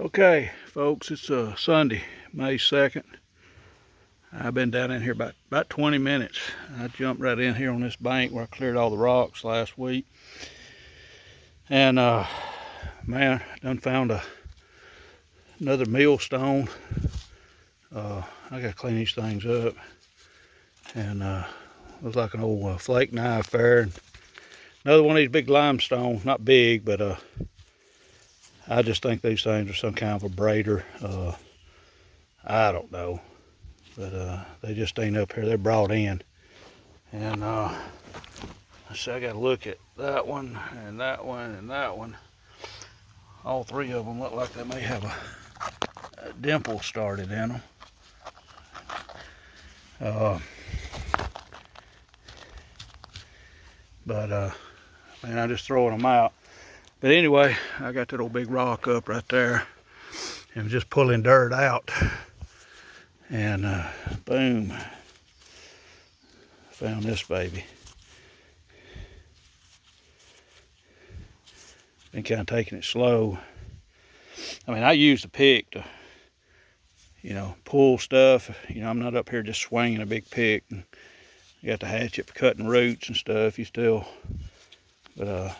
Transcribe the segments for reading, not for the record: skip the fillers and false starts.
Okay, folks, it's Sunday, May 2nd. I've been down in here about 20 minutes. I jumped right in here on this bank where I cleared all the rocks last week. And, man, done found another millstone. I gotta clean these things up. And, looks like an old flake knife there. And another one of these big limestone, not big, but I just think these things are some kind of a braider. I don't know, but they just ain't up here. They're brought in, and let's see. I got to look at that one and that one and that one. All three of them look like they may have a dimple started in them. Man, I'm just throwing them out. But anyway, I got that old big rock up right there and just pulling dirt out. And boom, found this baby. Been kind of taking it slow. I mean, I use the pick to, pull stuff. I'm not up here just swinging a big pick. And you got the hatchet for cutting roots and stuff. But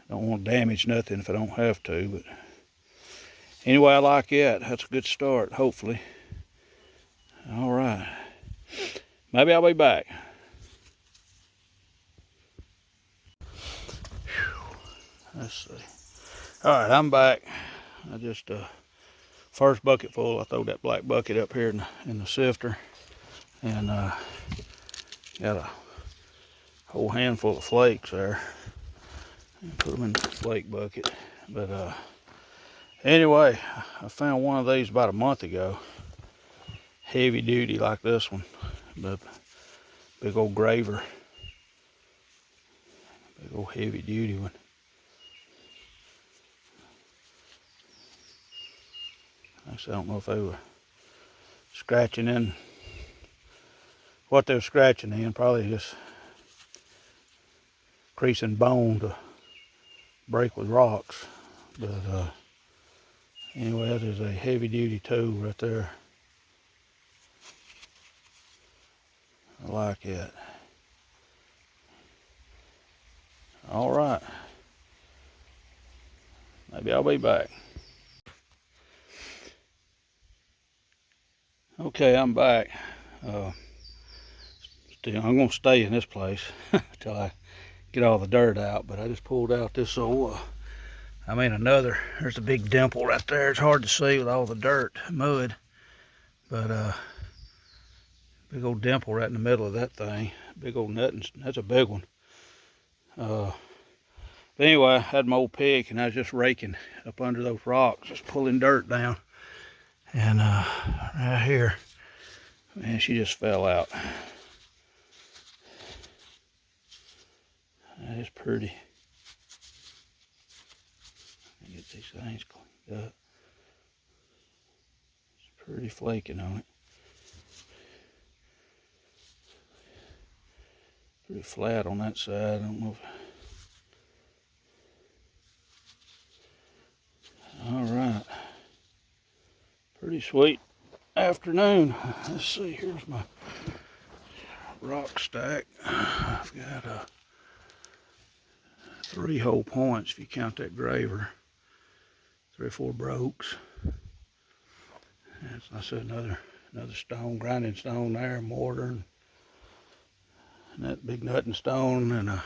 don't want to damage nothing if I don't have to. But anyway, I like it. That's a good start, hopefully. All right. Maybe I'll be back. Let's see. All right, I'm back. I just, first bucket full, I throw that black bucket up here in the sifter. And got a whole handful of flakes there. And put them in the flake bucket. But anyway, I found one of these about a month ago. Heavy duty like this one. But big old graver. Big old heavy duty one. Actually, I don't know if they were scratching in. What they were scratching in, probably just creasing bone to break with rocks. But anyway, that is a heavy duty tool right there. I like it. All right. Maybe I'll be back. Okay, I'm back. Still, I'm gonna stay in this place until I get all the dirt out. But I just pulled out this old, there's a big dimple right there. It's hard to see with all the dirt, mud. But big old dimple right in the middle of that thing. Big old nut, that's a big one. But anyway, I had my old pick and I was just raking up under those rocks, just pulling dirt down. And right here, man, she just fell out. That is pretty. Get these things cleaned up. It's pretty flaking on it. Pretty flat on that side. I don't know if... All right. Pretty sweet afternoon. Let's see, here's my rock stack. I've got 3 whole points if you count that graver. 3 or 4 brokes. As I said, another stone, grinding stone there, mortar, and that big nutting stone, and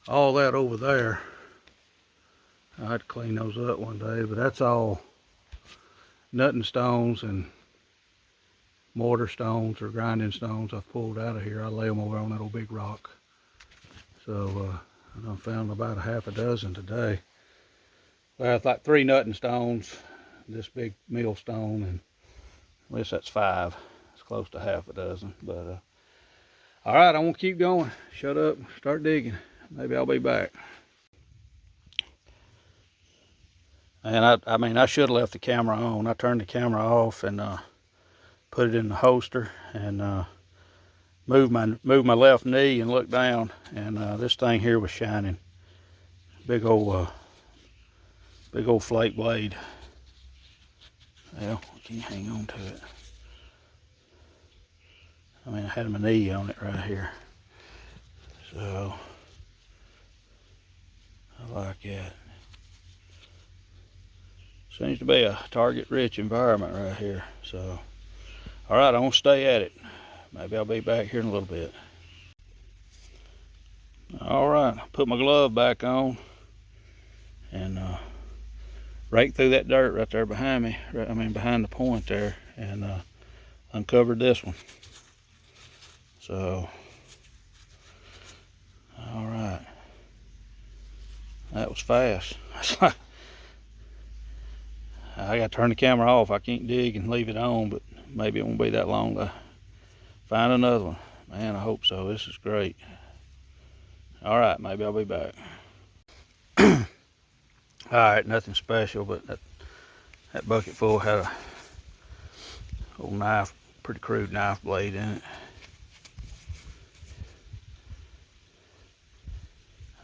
all that over there. I had to clean those up one day, but that's all nutting stones and mortar stones or grinding stones I've pulled out of here. I lay them over on that old big rock. So I done found about a half a dozen today. Well, it's like 3 nutting stones, this big millstone, and at least that's 5. It's close to half a dozen. But all right, I'm gonna keep going. Shut up, start digging. Maybe I'll be back. And I should have left the camera on. I turned the camera off and put it in the holster and moved my left knee and looked down, and this thing here was shining. Big old Big old flake blade. Well, can you hang on to it? I mean, I had my knee on it right here. So, I like that. Seems to be a target-rich environment right here. So, all right, I'm gonna stay at it. Maybe I'll be back here in a little bit. All right, put my glove back on and raked through that dirt right there behind me. I mean, behind the point there, and uncovered this one. So, all right, that was fast. I got to turn the camera off. I can't dig and leave it on, but maybe it won't be that long to find another one. Man, I hope so. This is great. All right, maybe I'll be back. All right, nothing special, but that bucket full had a old knife, pretty crude knife blade in it.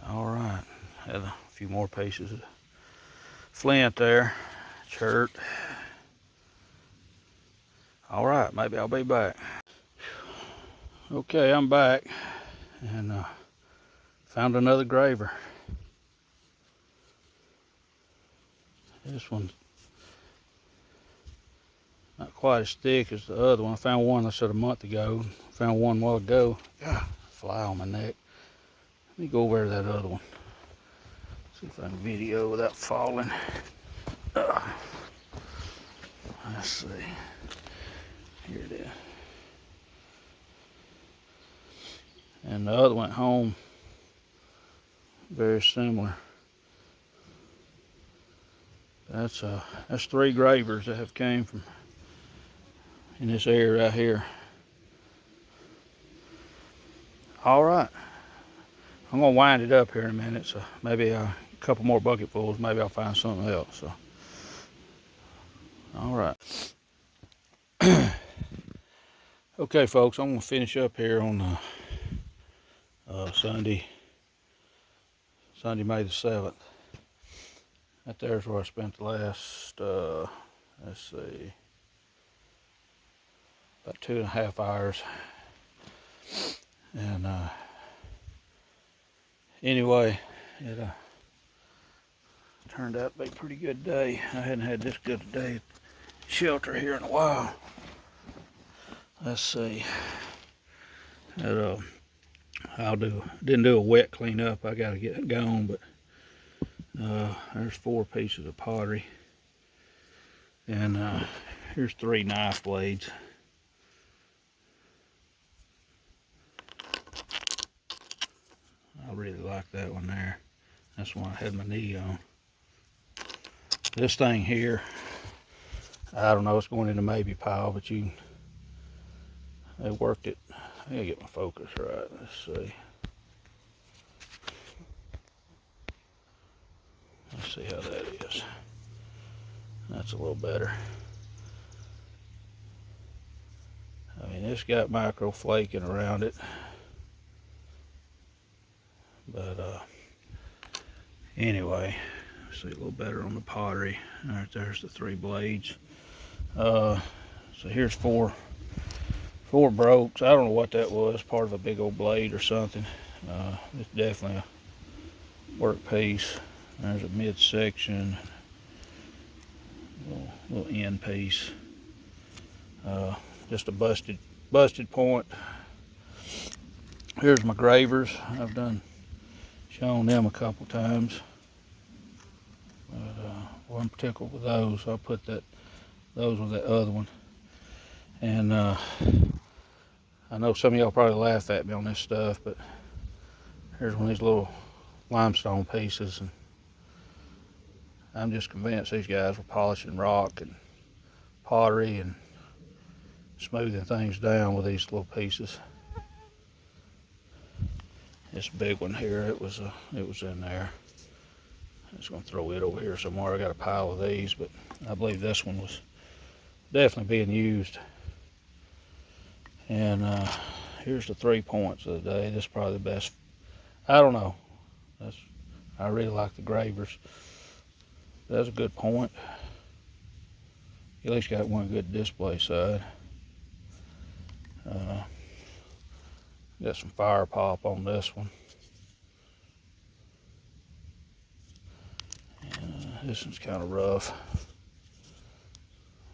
All right, had a few more pieces of flint there. Shirt. All right, maybe I'll be back. Okay, I'm back and found another graver. This one's not quite as thick as the other one. I found one, I said, a month ago. Found one a while ago. God, fly on my neck. Let me go over to that other one. See if I can video without falling. Let's see. Here it is. And the other went home. Very similar. That's 3 gravers that have came from in this area right here. All right. I'm gonna wind it up here in a minute, so maybe a couple more bucketfuls, maybe I'll find something else. So, all right. Okay, folks, I'm gonna finish up here on Sunday, May the 7th. That there's where I spent the last, let's see, about 2.5 hours. And anyway, it turned out to be a pretty good day. I hadn't had this good a day at the shelter here in a while. Let's see. Didn't do a wet cleanup. I got to get it going, but there's 4 pieces of pottery, and here's 3 knife blades. I really like that one there. That's the one I had my knee on. This thing here, I don't know, it's going in the maybe pile, but they worked it. I gotta get my focus right. Let's see. Let's see how that is. That's a little better. I mean, it's got micro flaking around it, but anyway, see a little better on the pottery. All right, there's the 3 blades. So here's 4 brokes. I don't know what that was, part of a big old blade or something. It's definitely a work piece. There's a midsection, little end piece. Just a busted point. Here's my gravers. I've shown them a couple times, but wasn't particular with those, so I put those with that other one. And I know some of y'all probably laugh at me on this stuff, but here's one of these little limestone pieces, and I'm just convinced these guys were polishing rock and pottery and smoothing things down with these little pieces. This big one here, it was in there. I'm just gonna throw it over here somewhere. I got a pile of these, but I believe this one was definitely being used. And here's the 3 points of the day. This is probably the best. I don't know. I really like the gravers. That's a good point. At least got one good display side. Got some fire pop on this one. And, this one's kind of rough.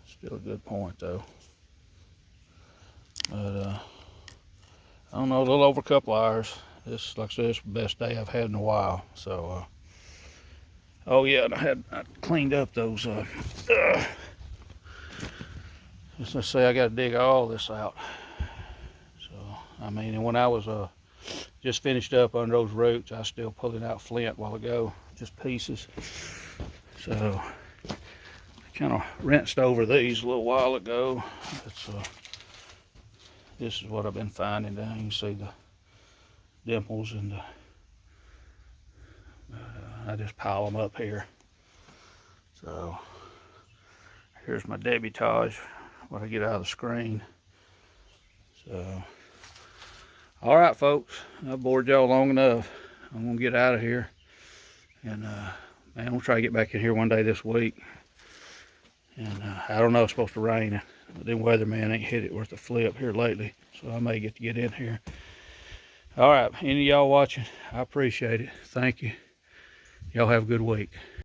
Still a good point though. But I don't know, a little over a couple hours. This, like I said, this is the best day I've had in a while. So, oh yeah, and I cleaned up those. Let's say I got to dig all this out. So, I mean, and when I was just finished up under those roots, I was still pulling out flint a while ago, just pieces. So, I kind of rinsed over these a little while ago. This is what I've been finding down. You can see the dimples and the, I just pile them up here. So here's my debutage, what I get out of the screen. So, all right, folks, I bored y'all long enough. I'm gonna get out of here, and man, I'm gonna try to get back in here one day this week. And I don't know, it's supposed to rain. The weatherman ain't hit it worth a flip here lately, so I may get to get in here. All right, any of y'all watching, I appreciate it. Thank you. Y'all have a good week.